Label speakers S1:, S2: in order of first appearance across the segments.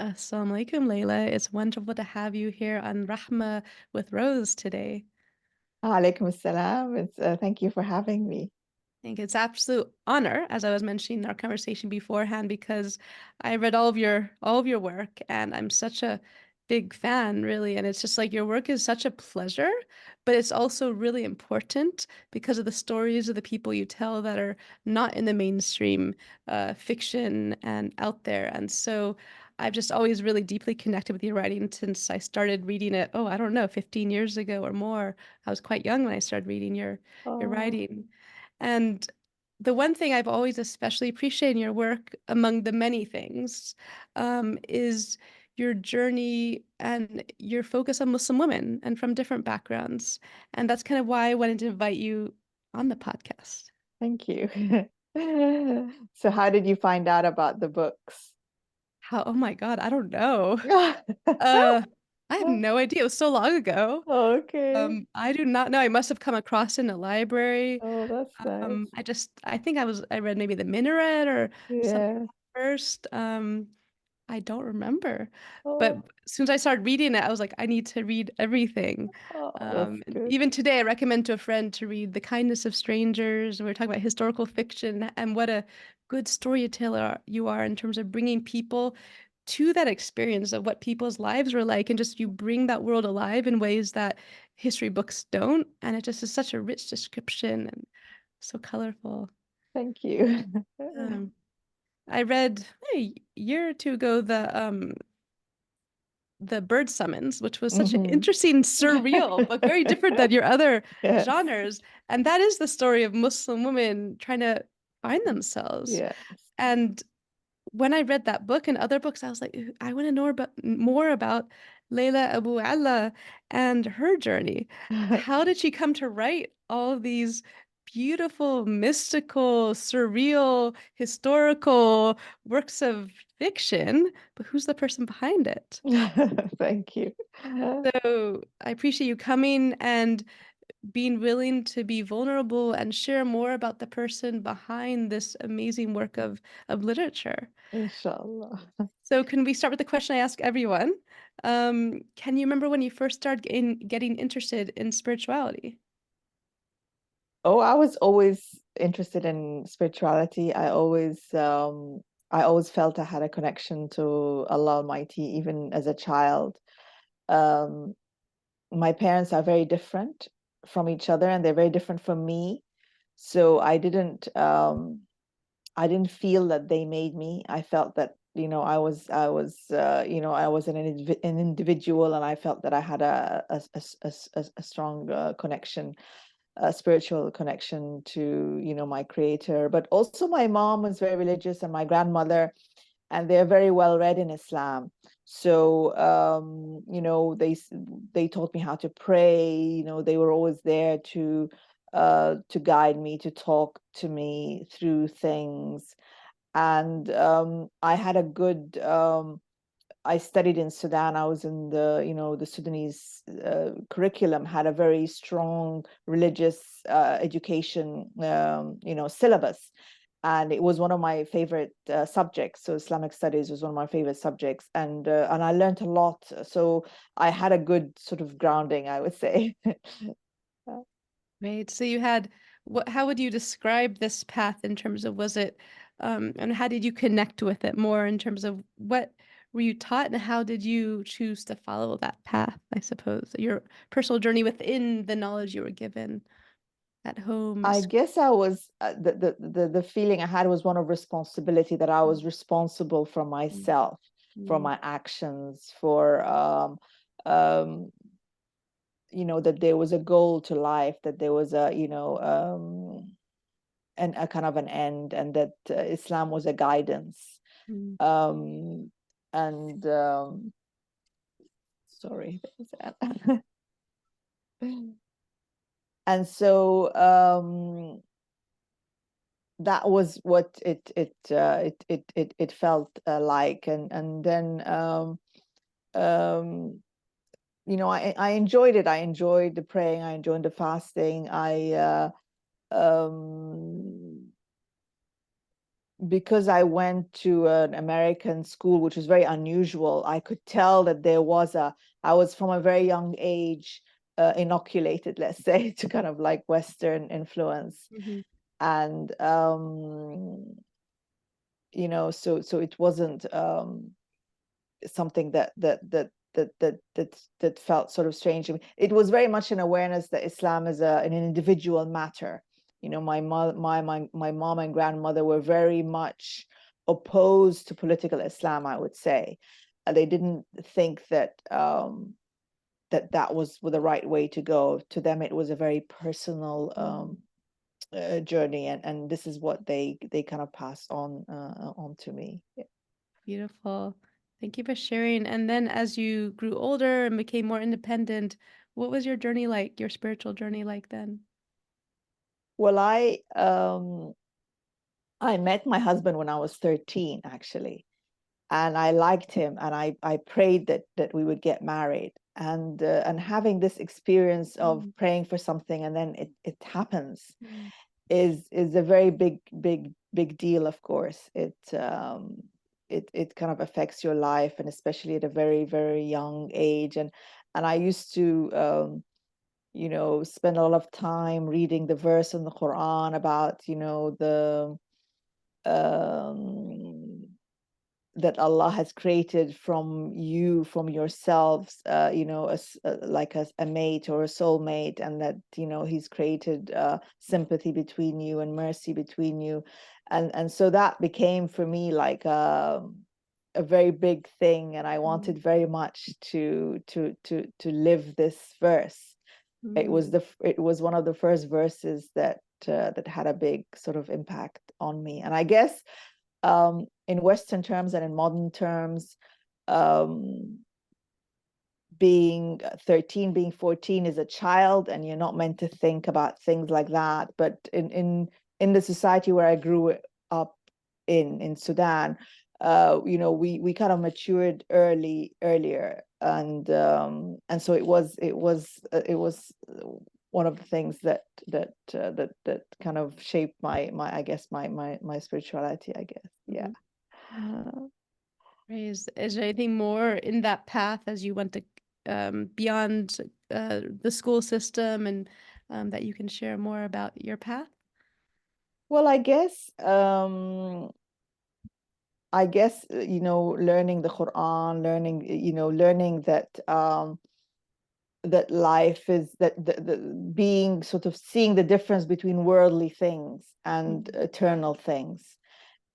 S1: Assalamu alaikum, Leila. It's wonderful to have you here on Rahma with Rose today.
S2: Alaikum assalam. Thank you for having me.
S1: I think it's absolute honor, as I was mentioning in our conversation beforehand, because I read all of your work, and I'm such a big fan, really. And it's just like your work is such a pleasure, but it's also really important because of the stories of the people you tell that are not in the mainstream fiction and out there. And so I've just always really deeply connected with your writing since I started reading it. Oh, I don't know, 15 years ago or more. I was quite young when I started reading your
S2: Oh,
S1: writing. And the one thing I've always especially appreciated in your work, among the many things, is your journey and your focus on Muslim women and from different backgrounds. And that's kind of why I wanted to invite you on the podcast.
S2: thank you. So how did you find out about the books?
S1: Oh my God, I don't know. Uh, I have no idea. It was so long ago.
S2: Okay.
S1: I do not know. I must have come across in a library.
S2: Oh, that's nice.
S1: I think I read maybe The Minaret or something
S2: Yeah.
S1: first. I don't remember. But
S2: Oh,
S1: as soon as I started reading it, I was like, I need to read everything.
S2: that's
S1: And
S2: good.
S1: even today, I recommend to a friend to read The Kindness of Strangers. We are talking about historical fiction and what a good storyteller you are in terms of bringing people to that experience of what people's lives were like. And just you bring that world alive in ways that history books don't. And it just is such a rich description and so colorful.
S2: Thank you.
S1: Um, I read a year or two ago the Bird Summons, which was such an
S2: Hmm.
S1: interesting, surreal, but very different than your other
S2: Yes.
S1: genres. And that is the story of Muslim women trying to find themselves.
S2: Yeah.
S1: And when I read that book and other books, I was like, I want to know about more about Leila Aboulela and her journey. How did she come to write all of these beautiful, mystical, surreal, historical works of fiction? But who's the person behind it?
S2: Thank you.
S1: So I appreciate you coming and being willing to be vulnerable and share more about the person behind this amazing work of literature.
S2: Inshallah.
S1: So can we start with the question I ask everyone? Can you remember when you first started getting interested in spirituality?
S2: Oh, I was always interested in spirituality. I always felt I had a connection to Allah Almighty, even as a child. Um, my parents are very different from each other, and they're very different from me. So I didn't feel that they made me. I felt that, I was an individual, and I felt that I had a strong connection, a spiritual connection to, my creator. But also my mom was very religious, and my grandmother, and they're very well read in Islam. So they taught me how to pray. They were always there to guide me, to talk to me through things. And I had a good I studied in Sudan. I was in the Sudanese curriculum had a very strong religious education, syllabus. And it was one of my favorite subjects. So Islamic studies was one of my favorite subjects. And I learned a lot. So I had a good sort of grounding, I would say.
S1: Right. So you had how would you describe this path in terms of was it and how did you connect with it more in terms of what were you taught and how did you choose to follow that path, I suppose, your personal journey within the knowledge you were given at home,
S2: I
S1: school.
S2: guess I was the feeling I had was one of responsibility, that I was responsible for myself, for
S1: Mm-hmm.
S2: my actions, for um, that there was a goal to life, that there was a kind of an end, and that Islam was a guidance. Um, and sorry, and so that was what it felt like. And then um I enjoyed it. I enjoyed the praying, I enjoyed the fasting. I um because I went to an American school, which was very unusual, I could tell that I was from a very young age inoculated, let's say, to kind of like Western influence.
S1: Mhm.
S2: And, so it wasn't something that felt sort of strange to me. It was very much an awareness that Islam is an individual matter. My mom and grandmother were very much opposed to political Islam, I would say. They didn't think that was the right way to go. To them, it was a very personal
S1: Mm.
S2: journey, and this is what they kind of passed on to me. Yeah.
S1: Beautiful. Thank you for sharing. And then as you grew older and became more independent, what was your journey like, your spiritual journey like then?
S2: Well, I met my husband when I was 13, actually, and I liked him, and I prayed that we would get married. And having this experience of
S1: Mm,
S2: praying for something and then it happens
S1: mm,
S2: is a very big deal. Of course, it kind of affects your life, and especially at a very young age. And I used to spend a lot of time reading the verse in the Quran about the um, that Allah has created from yourselves, like a mate or a soulmate, and that He's created sympathy between you and mercy between you, and so that became for me like a very big thing, and I
S1: mm,
S2: wanted very much to live this verse.
S1: mm,
S2: It was one of the first verses that had a big sort of impact on me, and I guess in Western terms and in modern terms, um, being 13, being 14 is a child, and you're not meant to think about things like that. But in the society where I grew up in Sudan, we kind of matured earlier, and so it was one of the things that kind of shaped my I guess my spirituality, I guess. Yeah.
S1: mhm. Is there anything more in that path as you went to beyond the school system and that you can share more about your path?
S2: Well, I guess learning the Quran, learning that life is the being sort of seeing the difference between worldly things and
S1: Mhm,
S2: eternal things,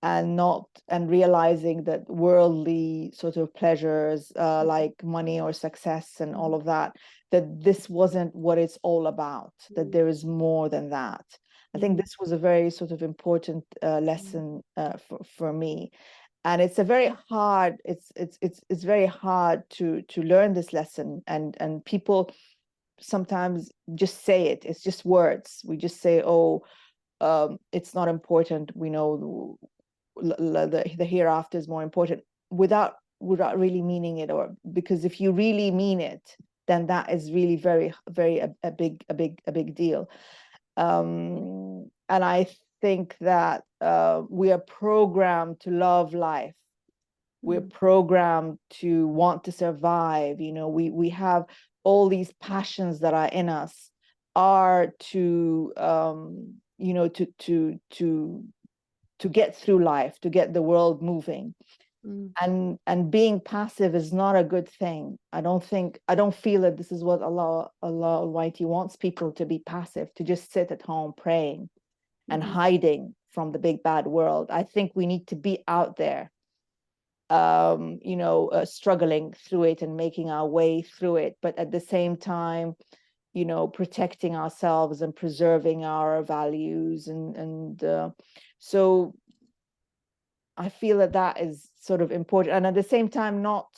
S2: and realizing that worldly sort of pleasures,
S1: mhm,
S2: like money or success and
S1: mhm,
S2: all of that this wasn't what it's all about, that
S1: mhm,
S2: there is more than that. I think
S1: mhm,
S2: this was a very sort of important
S1: mhm,
S2: lesson for me, and it's a very hard it's very hard to learn this lesson, and people sometimes just say it. It's just words. We just say, oh, it's not important, we know the hereafter is more important, without really meaning it, or because if you really mean it, then that is really very a big deal. And I think that we are programmed to love life. We're
S1: mhm,
S2: programmed to want to survive. We have all these passions that are in us, are to to get through life, to get the world moving.
S1: mhm,
S2: And being passive is not a good thing. I don't feel that this is what Allah Almighty wants people to be passive, to just sit at home praying and
S1: mhm,
S2: hiding from the big bad world. I think we need to be out there, struggling through it and making our way through it, but at the same time, protecting ourselves and preserving our values, and so I feel that is sort of important. And at the same time, not,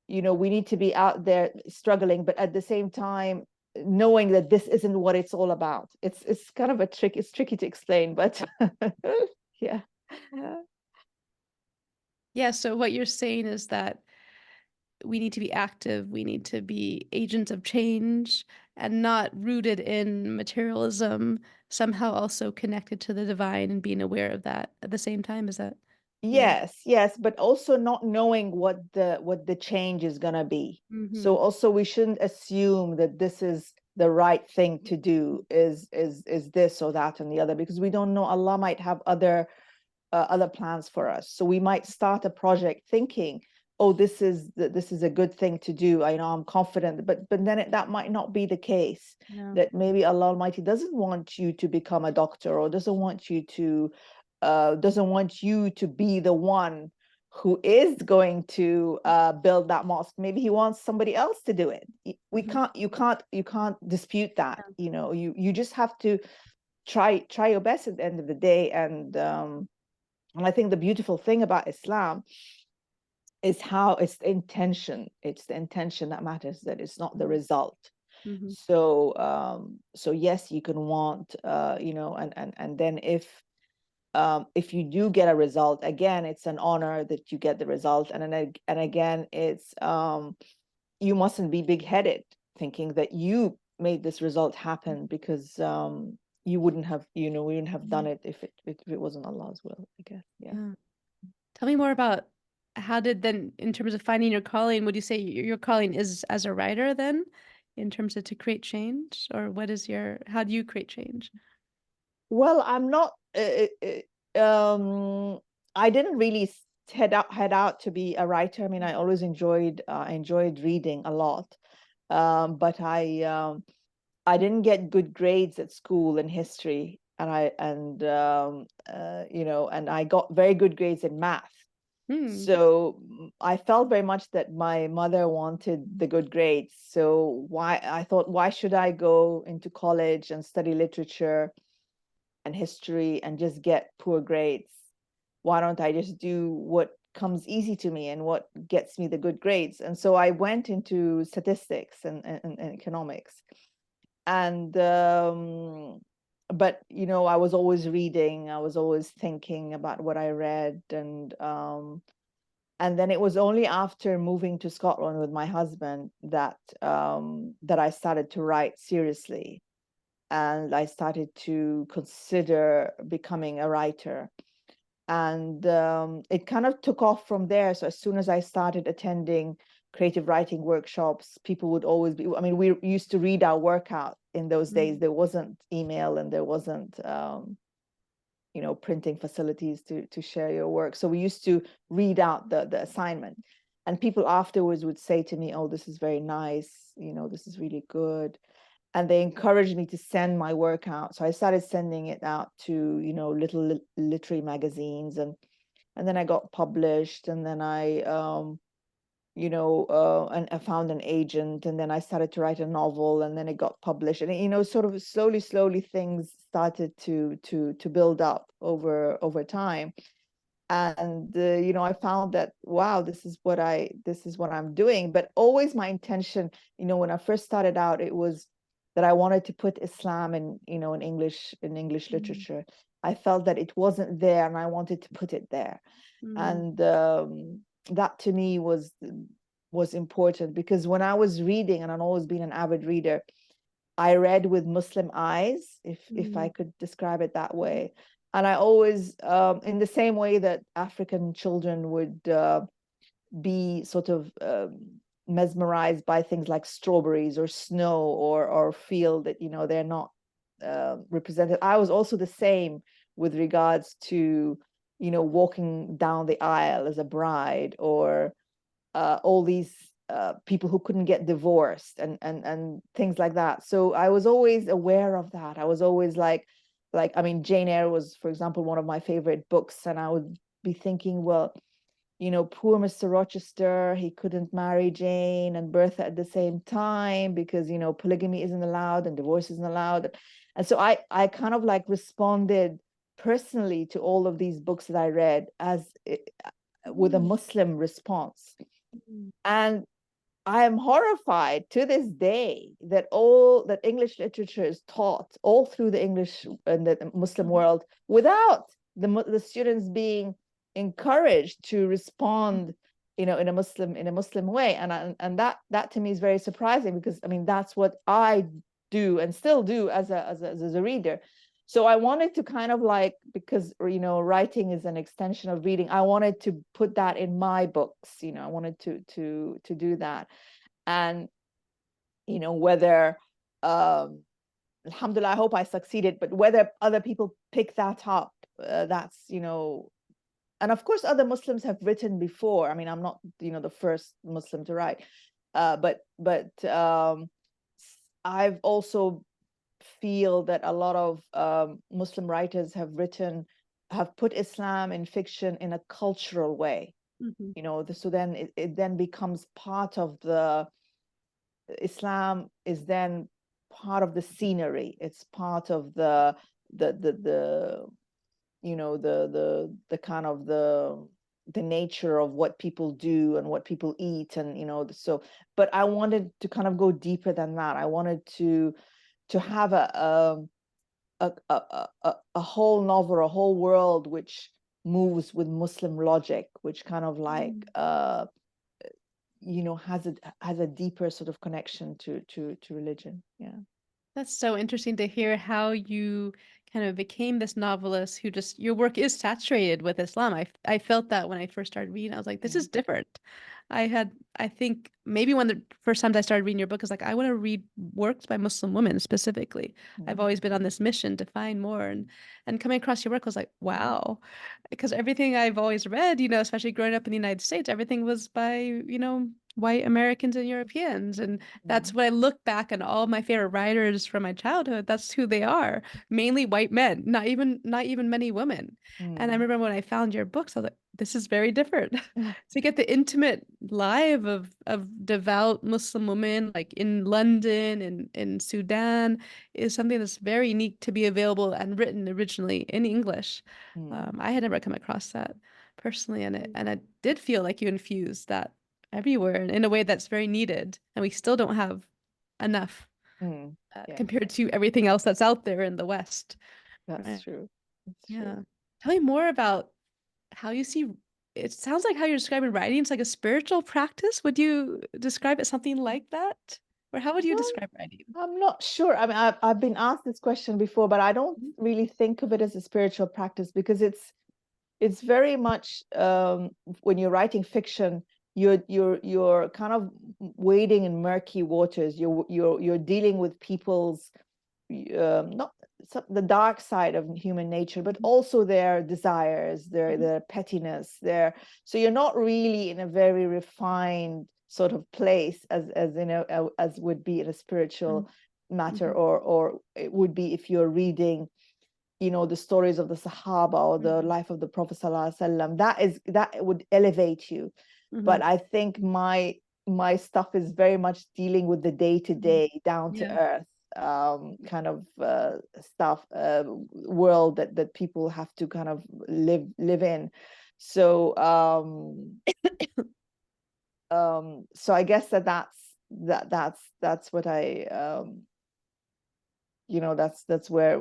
S2: we need to be out there struggling, but at the same time, knowing that this isn't what it's all about. It's kind of it's tricky to explain, but yeah.
S1: Yeah, so what you're saying is that we need to be active, we need to be agents of change and not rooted in materialism, somehow also connected to the divine and being aware of that at the same time. Is that yeah.
S2: Yes, yes, but also not knowing what the change is gonna be. So
S1: Mhm.
S2: also we shouldn't assume that this is the right thing to do, is this or that and the other, because we don't know. Allah might have other plans for us. So we might start a project thinking, oh, this is a good thing to do. I know I'm confident, but then that might not be the case.
S1: Yeah.
S2: That maybe Allah Almighty doesn't want you to become a doctor, or doesn't want you to be the one who is going to build that mosque. Maybe he wants somebody else to do it. We
S1: Mhm.
S2: can't, you can't dispute that. You know, you just have to try your best at the end of the day. And I think the beautiful thing about Islam is how it's the intention that matters, that it's not the
S1: Mhm.
S2: result.
S1: Mhm.
S2: So yes, you can want and then if you do get a result, again, it's an honor that you get the result. And again, it's you mustn't be big-headed thinking that you made this result happen, because you wouldn't have, we wouldn't have done it if it wasn't Allah's will, I guess. Yeah.
S1: Yeah. Tell me more about how did then, in terms of finding your calling, would you say your calling is as a writer then, in terms of to create change, or how do you create change?
S2: Well, I'm not. I didn't really head out to be a writer. I mean, I enjoyed reading a lot, but I didn't get good grades at school in history, and I got very good grades in math.
S1: Hmm.
S2: So I felt very much that my mother wanted the good grades. So I thought, why should I go into college and study literature and history and just get poor grades? Why don't I just do what comes easy to me and what gets me the good grades? And so I went into statistics and economics. And but I was always reading, I was always thinking about what I read. And then it was only after moving to Scotland with my husband that I started to write seriously, and I started to consider becoming a writer. And it kind of took off from there. So as soon as I started attending creative writing workshops, people would always be, I mean, we used to read our work out in those days.
S1: Mm.
S2: There wasn't email, and there wasn't printing facilities to share your work. So we used to read out the assignment, and people afterwards would say to me, oh, this is very nice, this is really good. And they encouraged me to send my work out. So I started sending it out to, little literary magazines, and then I got published, and then and I found an agent, and then I started to write a novel, and then it got published, and sort of slowly things started to build up over time. And I found that, wow, this is what I'm doing. But always my intention, when I first started out, it was that I wanted to put Islam in English
S1: Mm.
S2: literature. I felt that it wasn't there, and I wanted to put it there.
S1: Mm.
S2: And that to me was important, because when I was reading, and I've always been an avid reader, I read with Muslim eyes, if I
S1: Mm.
S2: could describe it that way. And I always, in the same way that African children would be sort of mesmerized by things like strawberries or snow, or feel that they're not represented. I was also the same with regards to walking down the aisle as a bride, or all these people who couldn't get divorced, and things like that. So I was always aware of that. I was always like, I mean, Jane Eyre was, for example, one of my favorite books, and I would be thinking, well, poor Mr. Rochester, he couldn't marry Jane and Bertha at the same time, because polygamy isn't allowed and divorce isn't allowed. And so I kind of like responded personally to all of these books that I read as with a
S1: Mm.
S2: Muslim response.
S1: Mm.
S2: And I am horrified to this day that English literature is taught all through the English and the Muslim
S1: Mhm.
S2: world without the students being encouraged to respond, in a Muslim way. And that to me is very surprising, because I mean, that's what I do and still do as a reader. So I wanted to kind of like, because, you know, writing is an extension of reading, I wanted to put that in my books, you know, I wanted to do that. And, you know, whether, alhamdulillah, I hope I succeeded, but whether other people pick that up, that's, you know, and of course other Muslims have written before. I mean, I'm not, you know, the first Muslim to write, but I've also feel that a lot of Muslim writers have put Islam in fiction in a cultural way,
S1: Mhm.
S2: you know. So then it then becomes part of the Islam is then part of the scenery. It's part of the you know, the kind of the nature of what people do and what people eat, and, you know, so. But I wanted to kind of go deeper than that. I wanted to have a whole novel, a whole world which moves with Muslim logic, which kind of like
S1: Mm.
S2: you know, has a deeper sort of connection to religion. Yeah.
S1: That's so interesting to hear how you kind of became this novelist who just your work is saturated with Islam. I felt that when I first started reading. I was like, this
S2: Yeah.
S1: is different. I think maybe one of the first times I started reading your book is like, I want to read works by Muslim women specifically. I've
S2: Mm,
S1: always been on this mission to find more, and coming across your work I was like, wow. Because everything I've always read, you know, especially growing up in the United States, everything was by, you know, white Americans and Europeans. And that's
S2: mm,
S1: when I look back on all my favorite writers from my childhood, that's who they are. Mainly white men, not even many women. And I
S2: mm,
S1: remember when I found your books, I was like, this is very different. To get the intimate life of devout Muslim women like in London and in Sudan is something that's very unique to be available and written originally in English.
S2: mm,
S1: I had never come across that personally, and I did feel like you infused that everywhere in a way that's very needed, and we still don't have enough
S2: mm. Yes,
S1: compared to everything else that's out there in the West.
S2: that's
S1: Right.
S2: true. That's true.
S1: Yeah. Tell me more about how you see it. Sounds like how you're describing writing. It's like a spiritual practice. Would you describe it something like that? Or how would you
S2: Well,
S1: describe writing?
S2: I'm not sure. I mean, I've been asked this question before, but I don't really think of it as a spiritual practice, because it's very much when you're writing fiction, you're kind of wading in murky waters. You're dealing with people's not the dark side of human nature, but also their desires,
S1: Mhm.
S2: their pettiness, their. So you're not really in a very refined sort of place as in as would be in a spiritual matter,
S1: Mhm.
S2: or it would be if you're reading, you know, the stories of the Sahaba or the
S1: Mhm.
S2: life of the Prophet Sallallahu Alaihi Wasallam. That would elevate you. But
S1: Mhm.
S2: I think my stuff is very much dealing with the day to
S1: Mhm.
S2: day, down to
S1: Yeah.
S2: earth kind of stuff, world that people have to kind of live in. So so I guess that's what I you know, that's where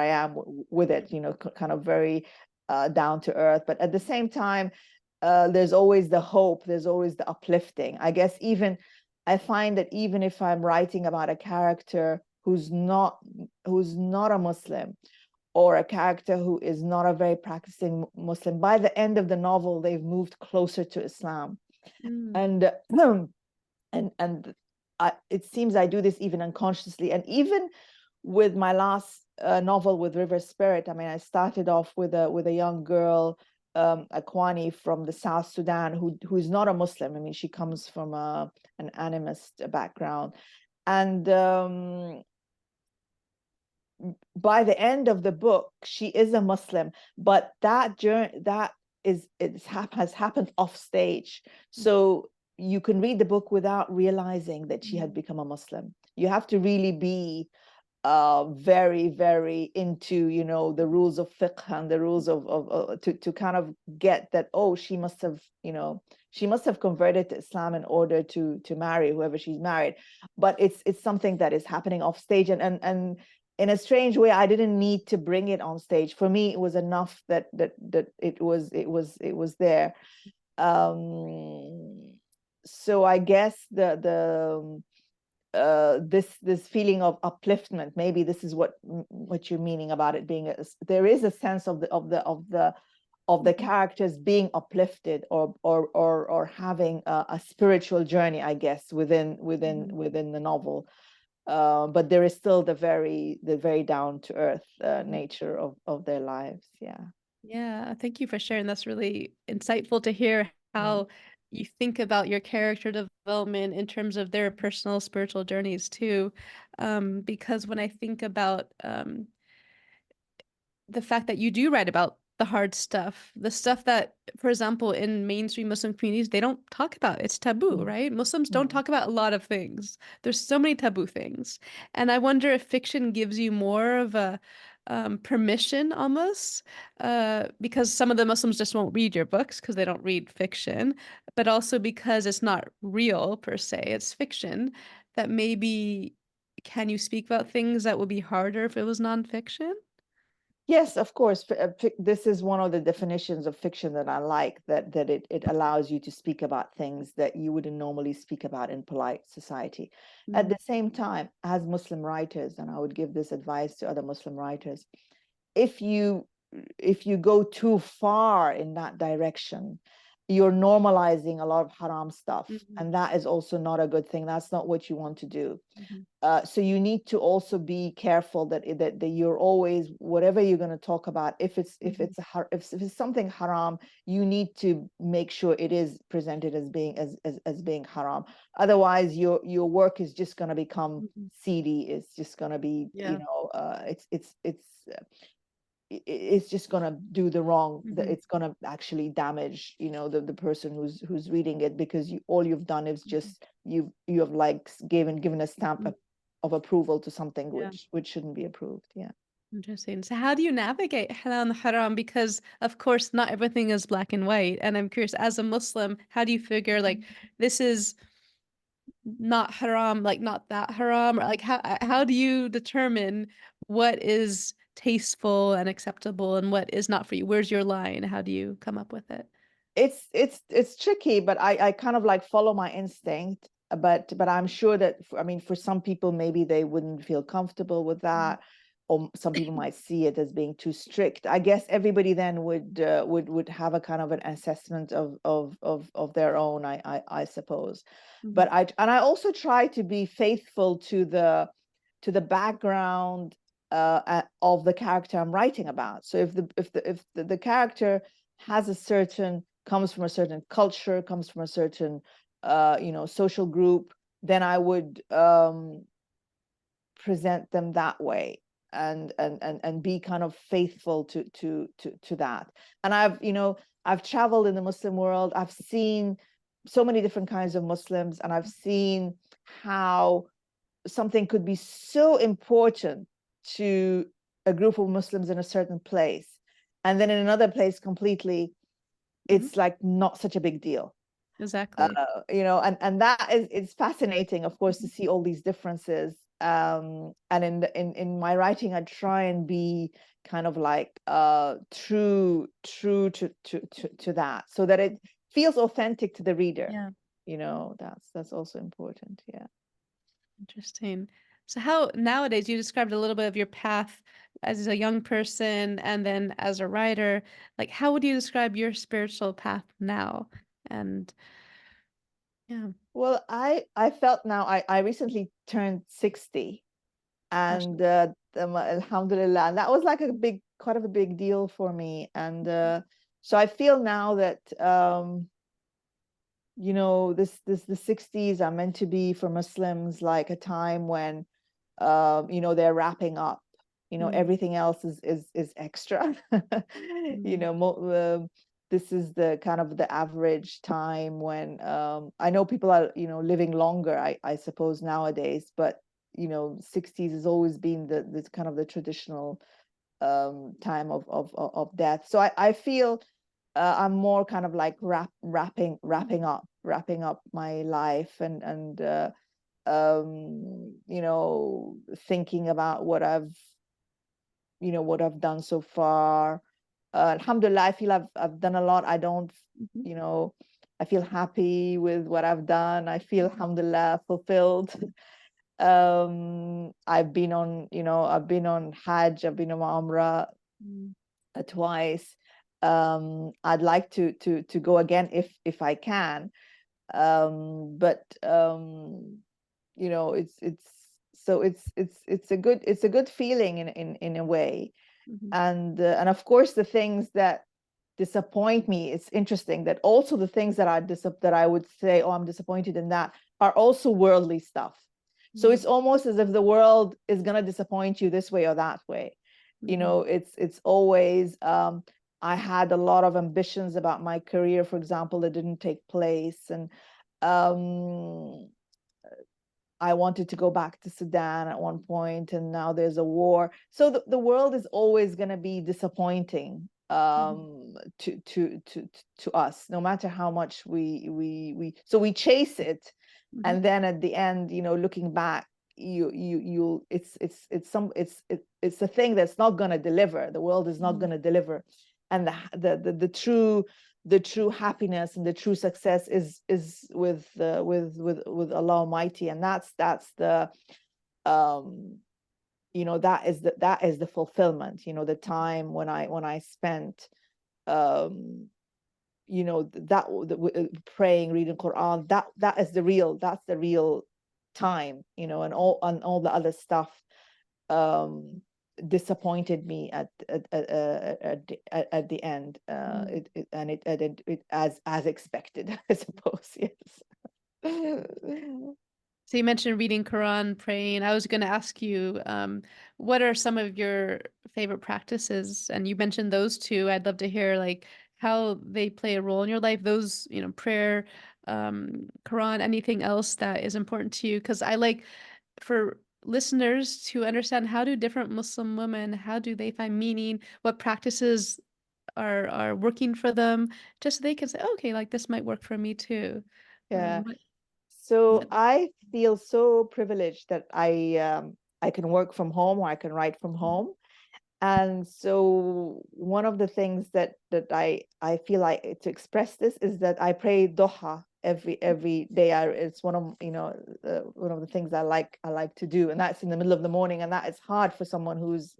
S2: I am with it, you know, kind of very down to earth. But at the same time, there's always the hope, there's always the uplifting. I guess even I find that even if I'm writing about a character who's not a Muslim, or a character who is not a very practicing Muslim, by the end of the novel, they've moved closer to Islam.
S1: Mm.
S2: And and it seems I do this even unconsciously. And even with my last novel, with River Spirit, I mean, I started off with a young girl, Akwani, from the South Sudan, who's not a Muslim. I mean, she comes from an animist background, and by the end of the book, she is a Muslim. But that journey, has happened off stage. So you can read the book without realizing that she had
S1: Mhm.
S2: become a Muslim. You have to really be very, very into, you know, the rules of fiqh and the rules of to kind of get that, oh, she must have, you know, she must have converted to Islam in order to marry whoever she's married. But it's something that is happening off stage, and in a strange way, I didn't need to bring it on stage. For me, it was enough that it was there. um so I guess the this feeling of upliftment. Maybe this is what you're meaning about it being there is a sense of the
S1: Mhm.
S2: characters being uplifted, or having a spiritual journey, I guess, within within
S1: Mhm.
S2: within the novel. But there is still the very down to earth
S1: Mhm.
S2: nature of their lives. Yeah.
S1: Yeah, thank you for sharing. That's really insightful to hear
S2: Mm.
S1: how you think about your character development in terms of their personal spiritual journeys too. Because when I think about the fact that you do write about the hard stuff, the stuff that, for example, in mainstream Muslim communities, they don't talk about. It's taboo,
S2: Mm.
S1: right? Muslims don't
S2: Mm.
S1: talk about a lot of things. There's so many taboo things. And I wonder if fiction gives you more of a permission almost, because some of the Muslims just won't read your books because they don't read fiction, but also because it's not real per se, it's fiction, that maybe can you speak about things that would be harder if it was nonfiction?
S2: Yes, of course. This is one of the definitions of fiction that I like, that it allows you to speak about things that you wouldn't normally speak about in polite society. At
S1: Mm,
S2: the same time, as Muslim writers, and I would give this advice to other Muslim writers, if you if you go too far in that direction, you're normalizing a lot of haram stuff,
S1: mhm,
S2: and that is also not a good thing. That's not what you want to do.
S1: mhm,
S2: So you need to also be careful that you're always, whatever you're going to talk about, if it's if
S1: mhm,
S2: it's if it's something haram, you need to make sure it is presented as being as being haram. Otherwise, your work is just going to become
S1: mhm.
S2: seedy. It's just going to be,
S1: Yeah.
S2: it's just going to do the wrong, that
S1: Mhm,
S2: it's going to actually damage, the person who's reading it, because all you've done is
S1: mhm,
S2: just you have like given a stamp
S1: mhm.
S2: of approval to something
S1: Yeah,
S2: which shouldn't be approved. Yeah.
S1: interesting. So how do you navigate halal and haram? Because of course not everything is black and white. And I'm curious, as a Muslim, how do you figure like this is not haram, like not that haram? Or like how do you determine what is tasteful and acceptable and what is not for you? Where's your line? How do you come up with it?
S2: It's tricky, but I kind of like follow my instinct. But I'm sure that, I mean, for some people maybe they wouldn't feel comfortable with
S1: Mhm,
S2: that, or some people might see it as being too strict. I guess everybody then would have a kind of an assessment of their own, I suppose.
S1: mhm,
S2: But I also try to be faithful to the background of the character I'm writing about. So if the character has a certain comes from a certain culture, comes from a certain social group, then I would present them that way, and be kind of faithful to that. And I've traveled in the Muslim world. I've seen so many different kinds of Muslims, and I've seen how something could be so important to a group of Muslims in a certain place, and then in another place completely
S1: mhm.
S2: it's like not such a big deal.
S1: Exactly.
S2: And that is, it's fascinating, of course, to
S1: Mhm,
S2: see all these differences. And in my writing, I try and be kind of like true to that, so that it feels authentic to the reader.
S1: yeah.
S2: That's also important. Yeah.
S1: Interesting. So how nowadays you described a little bit of your path as a young person and then as a writer. Like how would you describe your spiritual path now? And yeah.
S2: Well, I felt, now I recently turned 60, and
S1: Mashallah.
S2: alhamdulillah, and that was like quite of a big deal for me. And so I feel now that this the 60s are meant to be for Muslims like a time when they're wrapping up.
S1: Mm,
S2: Everything else is extra. you
S1: mm,
S2: know mo this is the kind of the average time when, I know people are living longer, I suppose, nowadays, but 60s has always been the kind of the traditional time of death. So I feel I'm more kind of like wrapping up my life, and thinking about what I've done so far. Alhamdulillah, I feel I've done a lot. I don't,
S1: mhm,
S2: you know, I feel happy with what I've done. I feel, alhamdulillah, fulfilled. I've been on, I've been on Hajj, I've been on Umrah
S1: Mm,
S2: twice. I'd like to go again if I can. But it's so it's a good feeling in a way.
S1: mhm,
S2: And of course the things that disappoint me, it's interesting that also the things that I would say, oh, I'm disappointed in that, are also worldly stuff. So
S1: mm,
S2: it's almost as if the world is going to disappoint you this way or that way.
S1: mhm,
S2: It's always I had a lot of ambitions about my career, for example, that didn't take place. And um I wanted to go back to Sudan at one point, and now there's a war. So the world is always going to be disappointing
S1: mhm,
S2: to us, no matter how much so we chase it,
S1: mhm,
S2: and then at the end, looking back, you'll it's a thing that's not going to deliver. The world is not
S1: mhm,
S2: going to deliver, and the true happiness and the true success is with Allah Almighty, and that's the um that is the fulfillment. The time when I spent um that praying, reading Quran, that's the real time. And all the other stuff um disappointed me at the end.
S1: mhm.
S2: It as expected, I suppose. Yes.
S1: So you mentioned reading Quran, praying. I was going to ask you, what are some of your favorite practices? And you mentioned those two. I'd love to hear like how they play a role in your life. Those, prayer, Quran, anything else that is important to you? Because I like for listeners to understand, how do different Muslim women, how do they find meaning? What practices are working for them? Just so they can say, okay, like this might work for me too.
S2: Yeah.
S1: What,
S2: So
S1: yeah.
S2: I feel so privileged that I can work from home, or I can write from home. And so one of the things that I feel like to express this is that I pray duha every day. It's one of the things I like to do, and that's in the middle of the morning, and that is hard for someone who's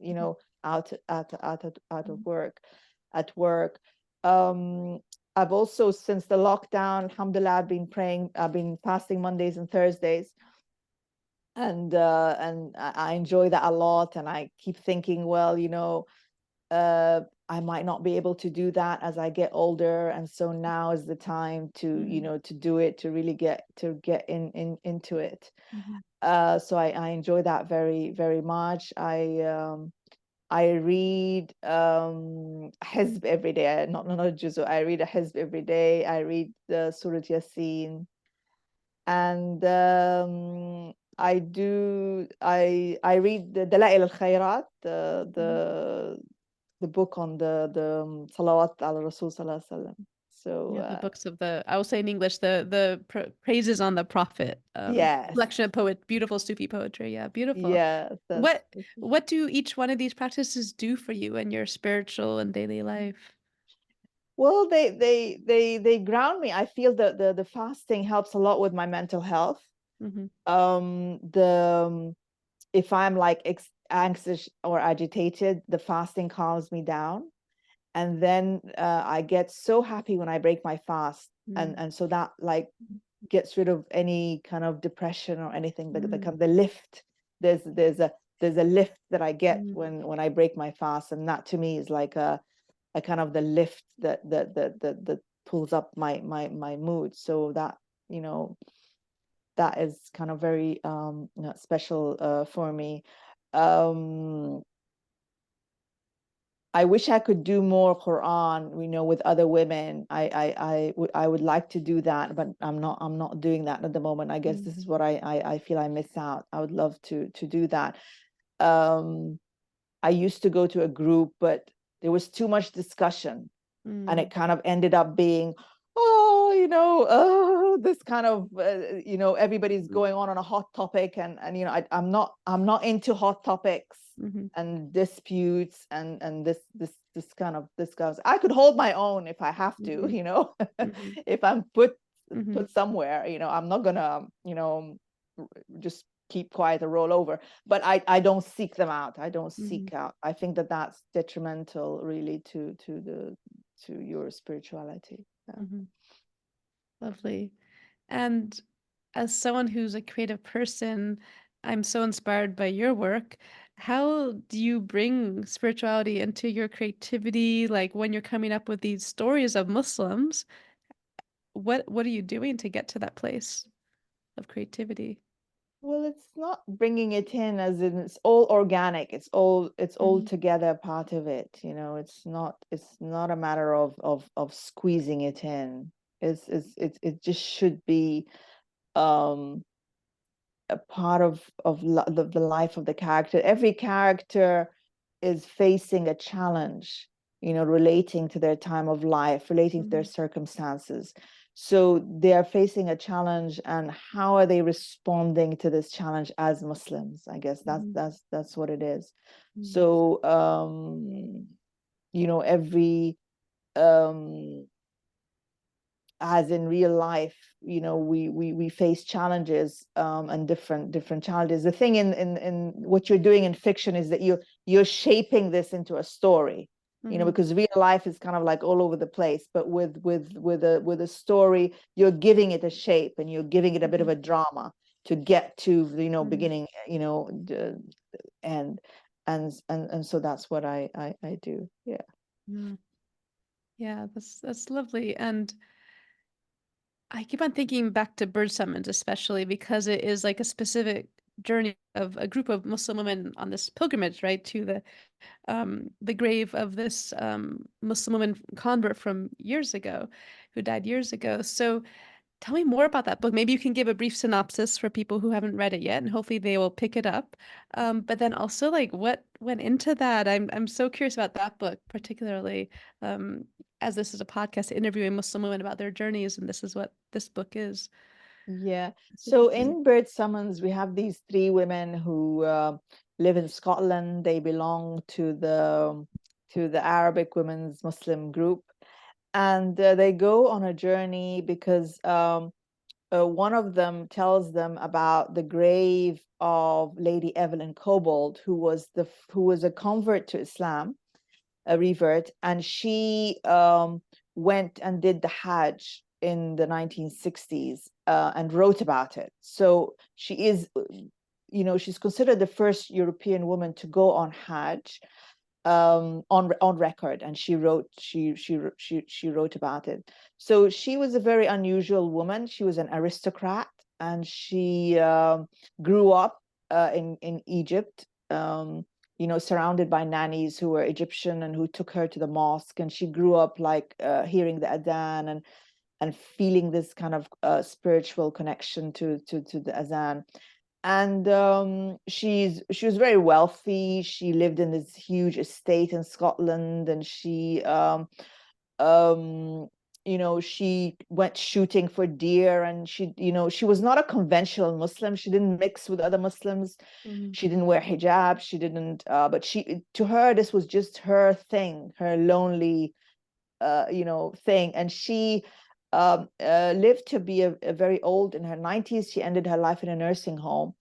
S2: out of work at work. Um, I've also, since the lockdown, alhamdulillah, I've been fasting Mondays and Thursdays, and I enjoy that a lot. And I keep thinking, well, I might not be able to do that as I get older, and so now is the time to do it, to really get into it.
S1: Mhm.
S2: So I enjoy that very, very much. I read hizb every day. Not a juzu. I read a hizb every day. I read the Surah Yasin, and I read the Dalail al Khairat,
S1: Mhm.
S2: the book on the salawat al Rasul sallallahu alaihi wasallam. So
S1: Yeah, the books of I will say in English, the praises on the Prophet,
S2: yes,
S1: collection of beautiful Sufi poetry. Yeah, beautiful.
S2: yes,
S1: What what do each one of these practices do for you in your spiritual and daily life?
S2: well, they ground me. I feel that the fasting helps a lot with my mental health.
S1: Hmm.
S2: The If I'm like anxious or agitated, the fasting calms me down. And then I get so happy when I break my fast, and so that like gets rid of any kind of depression or anything. The lift, there's a lift that I get when I break my fast, and that to me is like a kind of the lift that pulls up my mood. So you know that is kind of very special for me. Um, I wish I could do more Quran, with other women. I would like to do that, but I'm not doing that at the moment. I guess this is what I feel I miss out. I would love to do that. Um, I used to go to a group, but there was too much discussion, and it kind of ended up being, oh, this kind of, everybody's going on a hot topic, and I'm not into hot topics
S1: Hmm.
S2: and disputes, and this goes. I could hold my own if I have to,
S1: Hmm.
S2: if I'm put
S1: Hmm.
S2: somewhere, I'm not gonna, just keep quiet or roll over. But I don't seek them out. I don't
S1: Mm-hmm.
S2: seek out. I think that that's detrimental, really, to your spirituality. Yeah.
S1: Mm-hmm. Lovely. And as someone who's a creative person, I'm so inspired by your work. How do you bring spirituality into your creativity? Like when you're coming up with these stories of Muslims, what are you doing to get to that place of creativity?
S2: Well, it's not bringing it in as in it's all organic. It's all
S1: Mm-hmm.
S2: together part of it. It's not a matter of squeezing it in. It just should be um a part of the life of the character. Every character is facing a challenge, relating to their time of life, relating to their
S1: Mm-hmm.
S2: circumstances. So they are facing a challenge, and how are they responding to this challenge as Muslims? I guess that's
S1: Mm-hmm.
S2: that's what it is.
S1: Mm-hmm.
S2: So every um as in real life, we face challenges, and different challenges. The thing in what you're doing in fiction is that you're shaping this into a story,
S1: Mm-hmm.
S2: because real life is kind of like all over the place. But with a story, you're giving it a shape, and you're giving it a bit of
S1: Mm-hmm.
S2: a drama to get to
S1: Mm-hmm.
S2: beginning, the end. And so that's what I do. Yeah.
S1: Yeah, yeah, that's lovely. And I keep on thinking back to bird summons, especially because it is like a specific journey of a group of Muslim women on this pilgrimage, right, to the grave of this Muslim woman convert from years ago, who died years ago. So tell me more about that book. Maybe you can give a brief synopsis for people who haven't read it yet, and hopefully they will pick it up. But then also, like, what went into that? I'm so curious about that book, particularly um, as this is a podcast interviewing Muslim women about their journeys, and this is what this book is
S2: Yeah. So
S1: specifically.
S2: in Bird Summons, we have these three women who live in Scotland. They belong to the Arabic Women's Muslim group, and they go on a journey because one of them tells them about the grave of Lady Evelyn Cobold, who was a convert to Islam, a revert, and she went and did the Hajj in the 1960s, and wrote about it. So she's considered the first European woman to go on Hajj, on record, and she wrote about it. So she was a very unusual woman. She was an aristocrat, and she grew up in Egypt, surrounded by nannies who were Egyptian and who took her to the mosque. And she grew up like hearing the adhan and feeling this kind of spiritual connection to the adhan. And she was very wealthy. She lived in this huge estate in Scotland, and um she went shooting for deer. And she was not a conventional Muslim. She didn't mix with other Muslims.
S1: Mm-hmm.
S2: She didn't wear hijab. She didn't but she to her, this was just her thing, her lonely thing. And she lived to be a very old, in her 90s. She ended her life in a nursing home.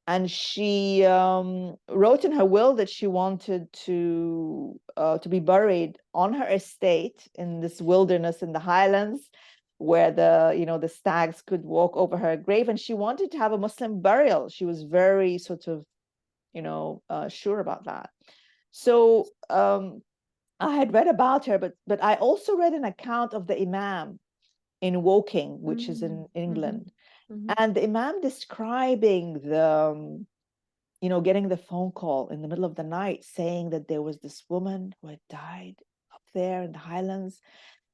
S2: And she wrote in her will that she wanted to be buried on her estate in this wilderness in the Highlands, where the stags could walk over her grave. And she wanted to have a Muslim burial. She was very sort of sure about that. So I had read about her, but I also read an account of the Imam in Woking, which is in
S1: Mm-hmm.
S2: England,
S1: Mm-hmm.
S2: and the Imam describing getting the phone call in the middle of the night saying that there was this woman who had died up there in the Highlands,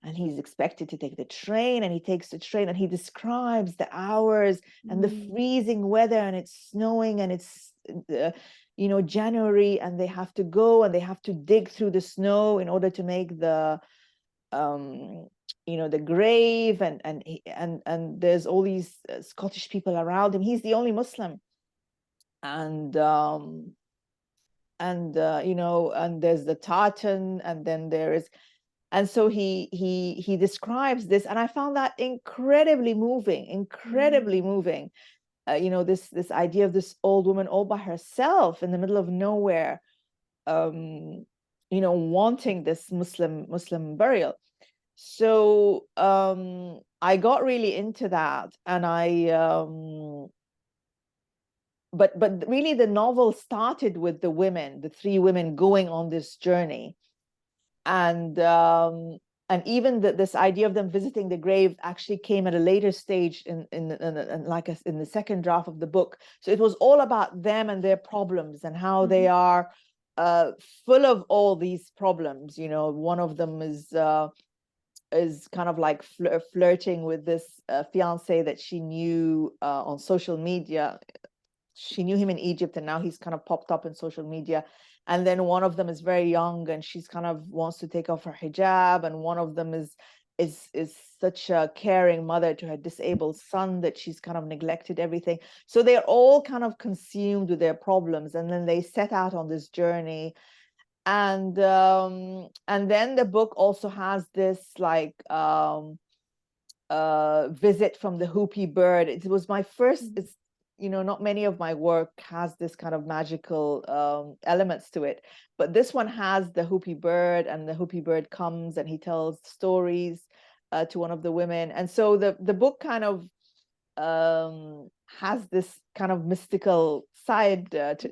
S2: and he's expected to take the train. And he takes the train, and he describes the hours and the
S1: Mm-hmm.
S2: freezing weather, and it's snowing, and it's January, and they have to go and they have to dig through the snow in order to make um the grave. And there's all these Scottish people around him. He's the only Muslim. And there's the tartan, and then there is. And so he describes this, and I found that incredibly moving, incredibly moving. this idea of this old woman all by herself in the middle of nowhere, um, wanting this Muslim burial. So I got really into that, and but really the novel started with the three women going on this journey, and even this idea of them visiting the grave actually came at a later stage in the second draft of the book. So it was all about them and their problems and how they are full of all these problems. One of them is kind of like flirting with this fiance that she knew on social media. She knew him in Egypt, and now he's kind of popped up in social media. And then one of them is very young, and she's kind of wants to take off her hijab. And one of them is such a caring mother to her disabled son that she's kind of neglected everything. So they're all kind of consumed with their problems, and then they set out on this journey. And then the book also has this like visit from the hoopy bird. It was my first. It's not many of my work has this kind of magical elements to it, but this one has the hoopy bird, and the hoopy bird comes and he tells stories to one of the women, and so the book kind of has this kind of mystical side to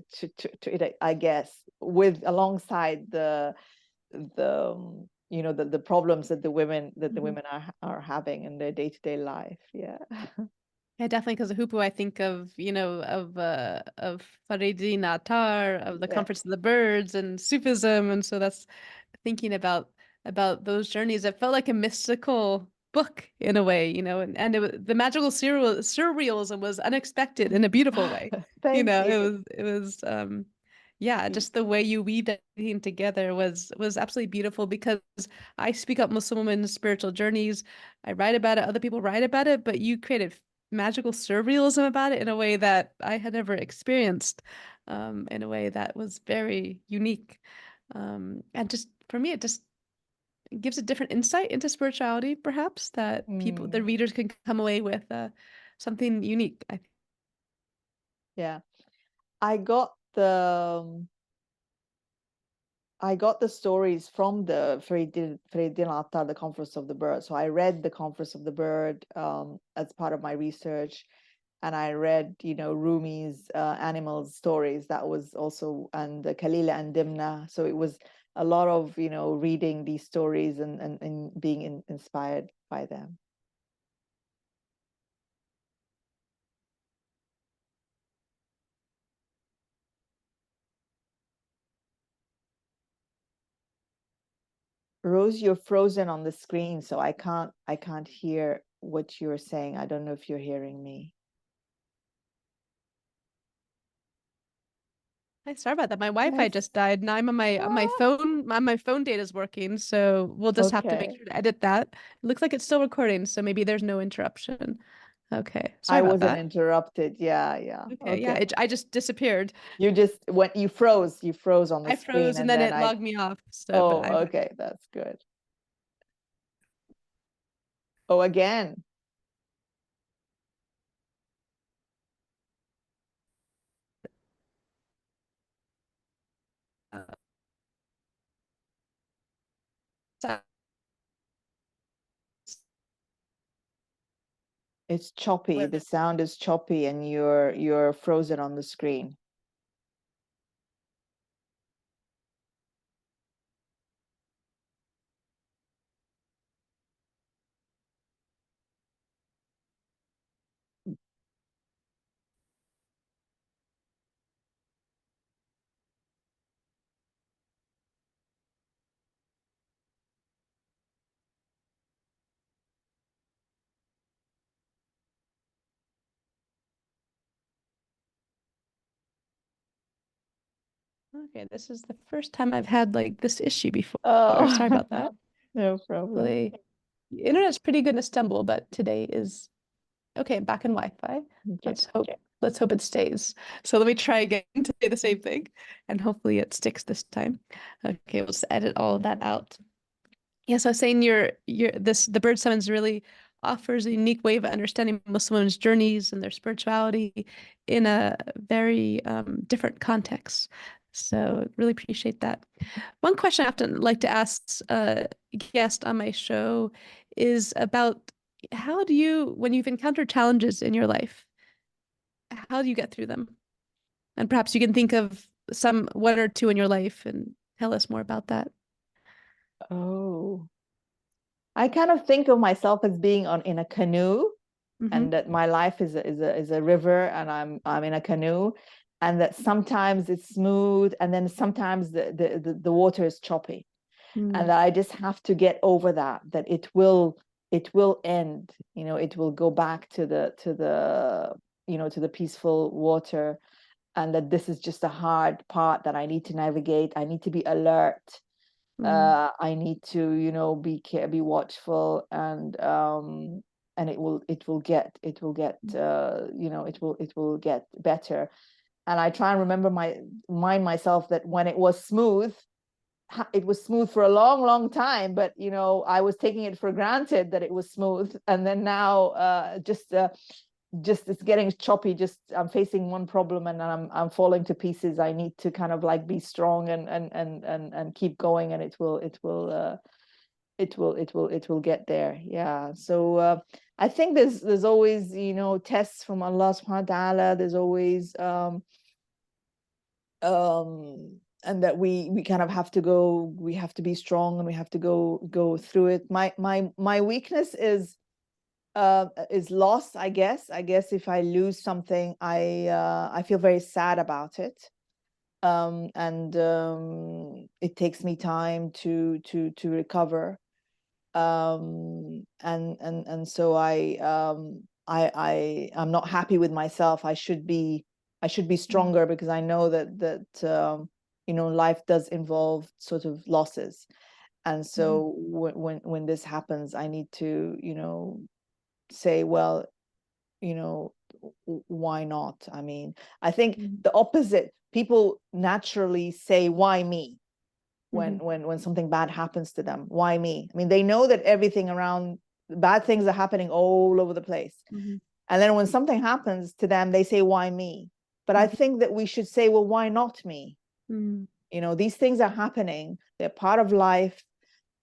S2: it, I guess, with alongside the problems that the women are having in their day-to-day life. Yeah.
S1: Yeah, definitely, because of Hupu, I think of, of Faridin Attar, of the
S2: Yeah.
S1: Comforts of the Birds and Sufism, and so that's thinking about those journeys. It felt like a mystical book in a way, and the magical surrealism was unexpected in a beautiful way.
S2: Thank you.
S1: Yeah, just the way you weaved everything together was absolutely beautiful because I speak up Muslim women's spiritual journeys. I write about it, other people write about it, but you created magical surrealism about it in a way that I had never experienced, in a way that was very unique. And just for me, it just gives a different insight into spirituality, perhaps, that the
S2: Mm,
S1: readers can come away with something unique. I think.
S2: yeah. I got the I got the stories from the Faridin Attar, the Conference of the Bird. So I read the Conference of the Bird as part of my research, and I read, Rumi's animals stories. That was also, and Kalila and Dimna. So it was a lot of, reading these stories and being inspired by them. Rose, you're frozen on the screen, so I can't hear what you're saying. I don't know if you're hearing me.
S1: Hi, sorry about that. My Wi-Fi
S2: Yes.
S1: just died. Now I'm on my
S2: Ah,
S1: phone. My phone data is working, so we'll just have to make
S2: okay.
S1: sure to edit that. It looks like it's still recording, so maybe there's no interruption. Okay, sorry
S2: I
S1: about
S2: wasn't
S1: that.
S2: interrupted. Yeah, yeah.
S1: Okay, yeah,
S2: Okay.
S1: I just disappeared.
S2: You just when you froze on the
S1: I
S2: screen,
S1: froze and
S2: and
S1: then
S2: then
S1: it logged me off. So, but
S2: oh,
S1: I'm back.
S2: okay, that's good. Oh, again.
S1: Uh, so-
S2: It's choppy.
S1: where-
S2: The sound is choppy, and you're frozen on the screen.
S1: Okay, this is the first time I've had like this issue before. Sorry
S2: Oh,
S1: about that.
S2: no problem.
S1: The internet's pretty good in Istanbul, but today is okay. Back in Wi-Fi.
S2: Okay.
S1: Let's hope it stays. So let me try again to say the same thing, and hopefully it sticks this time. Okay, we'll just edit all of that out. Yeah, so I was saying the bird summons really offers a unique way of understanding Muslim women's journeys and their spirituality in a very different context. So really appreciate that. One question I often like to ask a guest on my show is about how do you, when you've encountered challenges in your life, how do you get through them? And perhaps you can think of some one or two in your life and tell us more about that.
S2: Oh, I kind of think of myself as being on in a canoe,
S1: Mm-hmm.
S2: and that my life is a river, and I'm in a canoe, and that sometimes it's smooth, and then sometimes the water is choppy, and that I just have to get over that it will end, it will go back to the peaceful water, and that this is just a hard part that I need to navigate. I need to be alert.
S1: Mm-hmm.
S2: I need to, be watchful, and it will get better. And I try and remind myself that when it was smooth for a long, long time, but I was taking it for granted that it was smooth, and then now just it's getting choppy. Just I'm facing one problem, and I'm falling to pieces. I need to kind of like be strong and keep going, and it will get there. Yeah. So I think there's always tests from Allah subhanahu wa ta'ala. There's always and that we kind of have to go. We have to be strong, and we have to go through it. My weakness is loss, I guess. If I lose something, I feel very sad about it. And it takes me time to recover. And so I'm not happy with myself. I should be stronger, because I know that life does involve sort of losses. And
S1: Mm-hmm.
S2: so when this happens, I need to say, well, you know why not? I mean, I think the opposite, people naturally say, why me? when
S1: Mm-hmm.
S2: when when something bad happens to them, why me? I mean, they know that everything around, bad things are happening all over the place,
S1: Mm-hmm.
S2: and then when something happens to them, they say, why me? But I think that we should say, well, why not me?
S1: Mm-hmm.
S2: These things are happening, they're part of life.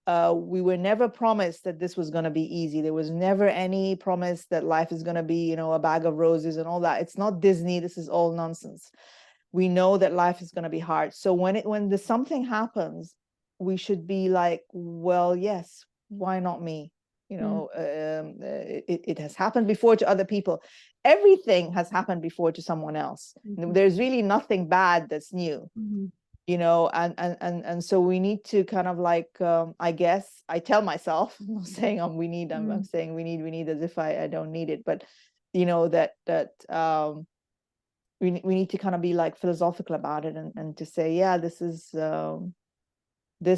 S2: We were never promised that this was going to be easy. There was never any promise that life is going to be, a bag of roses and all that. It's not Disney. This is all nonsense. We know that life is going to be hard. So when something happens, we should be like, well, yes, why not me? It has happened before to other people. Everything has happened before to someone else.
S1: Mm-hmm.
S2: There's really nothing bad that's new.
S1: Mm-hmm.
S2: And so we need to kind of like, I guess I tell myself, I'm not saying we need, I'm saying we need as if I don't need it, but that we need to kind of be like philosophical about it, and to say, yeah, this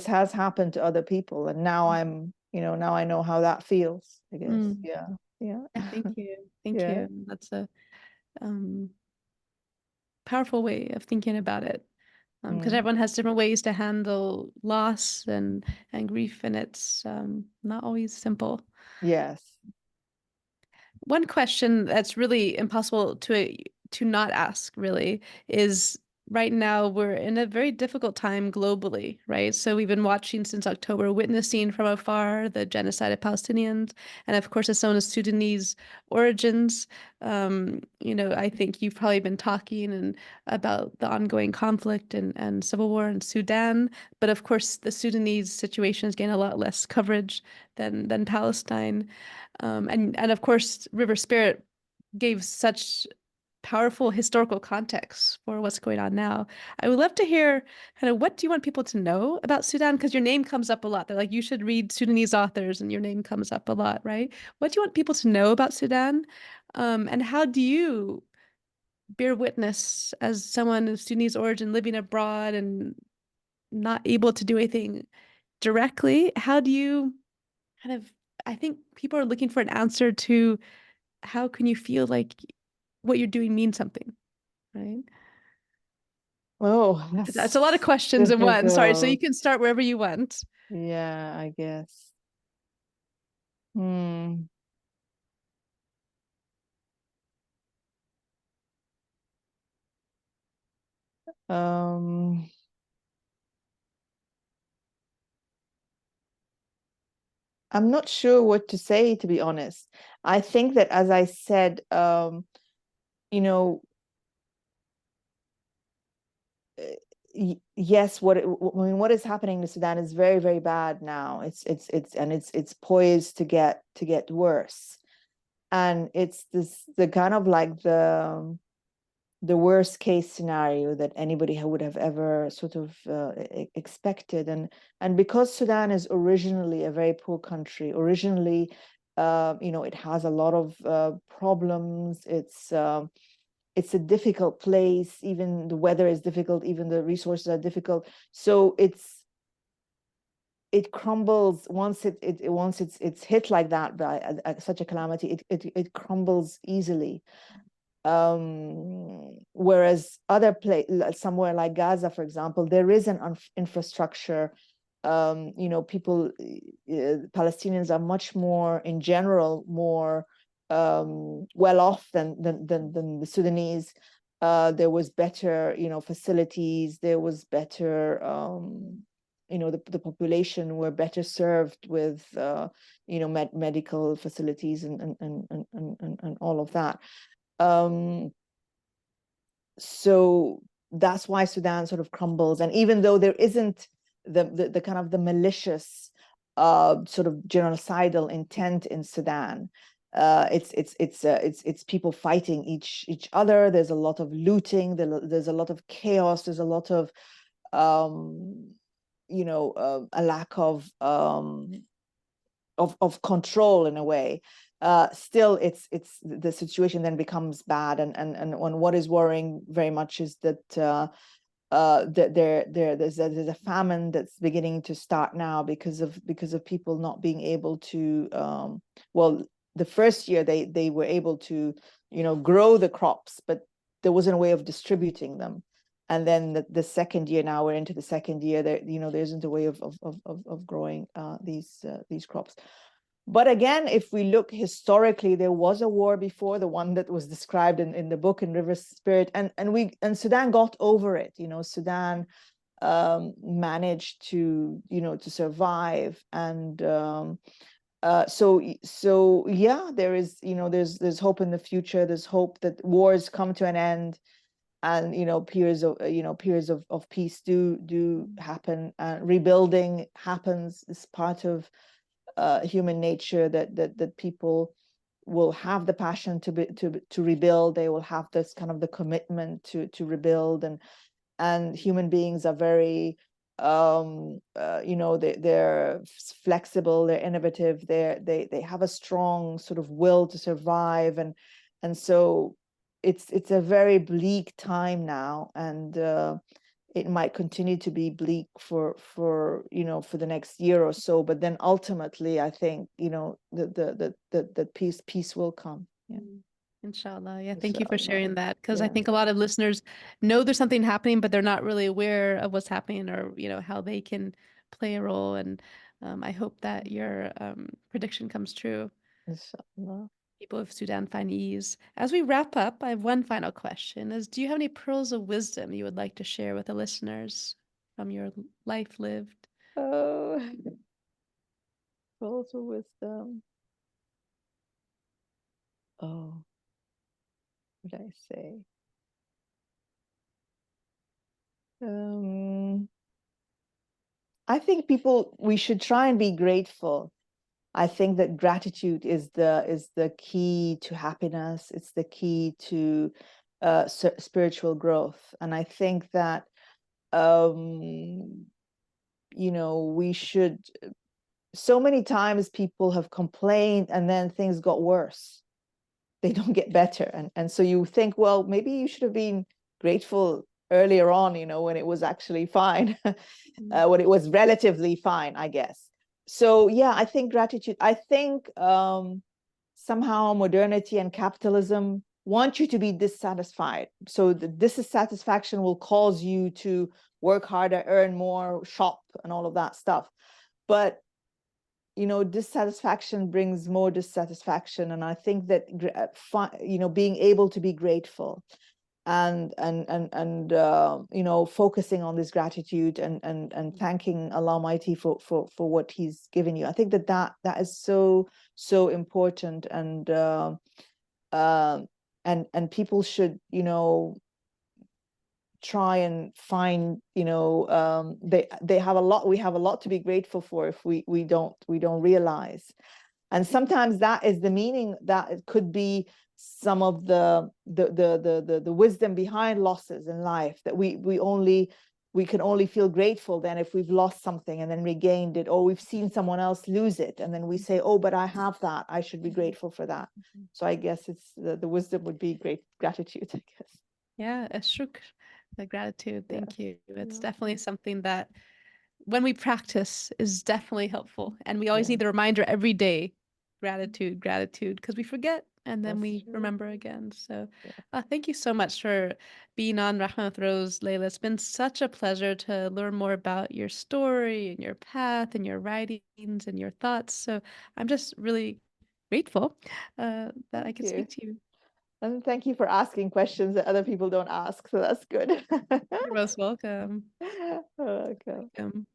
S2: has happened to other people, and now I know how that feels, I guess.
S1: Mm-hmm.
S2: Yeah. Yeah.
S1: Yeah, thank you. Thank
S2: Yeah.
S1: you. That's a um, powerful way of thinking about it. Because
S2: Mm.
S1: everyone has different ways to handle loss and grief, and it's not always simple.
S2: Yes.
S1: One question that's really impossible to not ask, really, is right now we're in a very difficult time globally, right? So we've been watching since October, witnessing from afar the genocide of Palestinians, and of course, as someone of Sudanese origins, I think you've probably been talking and about the ongoing conflict and civil war in Sudan, but of course, the Sudanese situation is getting a lot less coverage than Palestine. And of course, River Spirit gave such powerful historical context for what's going on now. I would love to hear kind of what do you want people to know about Sudan? Because your name comes up a lot. They're like, you should read Sudanese authors, and your name comes up a lot, right? What do you want people to know about Sudan? And how do you bear witness as someone of Sudanese origin living abroad and not able to do anything directly? How do you kind of, I think people are looking for an answer to how can you feel like what you're doing means something, right?
S2: Oh,
S1: That's a lot of
S2: that's
S1: questions in one. Sorry, so you
S2: difficult.
S1: can start wherever you want.
S2: Yeah, I guess. Hmm. Um, I'm not sure what to say, to be honest. I think that, as I said, you know, yes, what is happening in Sudan is very, very bad now. It's poised to get worse, and it's the kind of like the worst case scenario that anybody would have ever sort of expected. And because Sudan is originally a very poor country, originally, it has a lot of problems. It's a difficult place. Even the weather is difficult. Even the resources are difficult. So it crumbles once it's hit like that by such a calamity. It crumbles easily. Whereas other somewhere like Gaza, for example, there is an infrastructure. People, Palestinians are much more, in general, more well off than the Sudanese. There was better, facilities. There was better, the population were better served with, medical facilities and all of that. So that's why Sudan sort of crumbles. And even though there isn't the kind of the malicious sort of genocidal intent in Sudan, it's people fighting each other. There's a lot of looting. There's a lot of chaos. There's a lot of a lack of control in a way. Still, it's the situation then becomes bad, and what is worrying very much is that there's a famine that's beginning to start now because of people not being able to well, the first year they were able to grow the crops, but there wasn't a way of distributing them. And then the second year, now we're into the second year, there isn't a way of growing these crops. But again, if we look historically, there was a war before, the one that was described in the book, in River Spirit, and Sudan got over it. Sudan managed to survive, and so yeah, there is there's hope in the future. There's hope that wars come to an end, and periods of peace do happen. Rebuilding happens. It's part of human nature, that people will have the passion to rebuild. They will have this kind of the commitment to rebuild, and human beings are very they're flexible, they're innovative, they have a strong sort of will to survive, and so it's a very bleak time now, and it might continue to be bleak for the next year or so, but then ultimately I think the peace will come. Yeah.
S1: Inshallah. Yeah, thank you for
S2: Inshallah.
S1: sharing that, because I
S2: Yeah.
S1: think a lot of listeners know there's something happening, but they're not really aware of what's happening, or how they can play a role. And I hope that your prediction comes true.
S2: Inshallah.
S1: People of Sudan find ease. As we wrap up, I have one final question: Is do you have any pearls of wisdom you would like to share with the listeners from your life lived?
S2: Oh, pearls of wisdom. Oh, what did I say? I think we should try and be grateful. I think that gratitude is the key to happiness. It's the key to spiritual growth. And I think that we should. So many times people have complained, and then things got worse. They don't get better, and so you think, well, maybe you should have been grateful earlier on, when it was actually fine, when it was relatively fine, I guess. So yeah, I think gratitude. I think somehow modernity and capitalism want you to be dissatisfied. So the dissatisfaction will cause you to work harder, earn more, shop, and all of that stuff. But dissatisfaction brings more dissatisfaction, and I think that being able to be grateful, you know, focusing on this gratitude and thanking Allah Almighty for what He's given you. I think that is so important, uh, and people should, you know, try and find, you know, they have a lot, we have a lot to be grateful for if we don't realize. And sometimes that is the meaning, that it could be some of the wisdom behind losses in life, that we can only feel grateful then if we've lost something and then regained it, or we've seen someone else lose it and then we say, oh, but I have that, I should be grateful for that. So I guess it's the wisdom would be great gratitude, I guess.
S1: Yeah, a shukr, the gratitude.
S2: Yes.
S1: Thank you. It's
S2: Yeah.
S1: definitely something that when we practice is definitely helpful. And we always
S2: Yeah,
S1: need the reminder every day, gratitude, gratitude, because we forget and then
S2: that's
S1: we
S2: true.
S1: remember again. So
S2: Yeah.
S1: thank you so much for being on Rahman with Rose, Leila. It's been such a pleasure to learn more about your story and your path and your writings and your thoughts. So I'm just really grateful that I
S2: Thank
S1: could
S2: you.
S1: speak to you.
S2: And thank you for asking questions that other people don't ask. So that's good.
S1: You're most welcome.
S2: Okay.
S1: Welcome.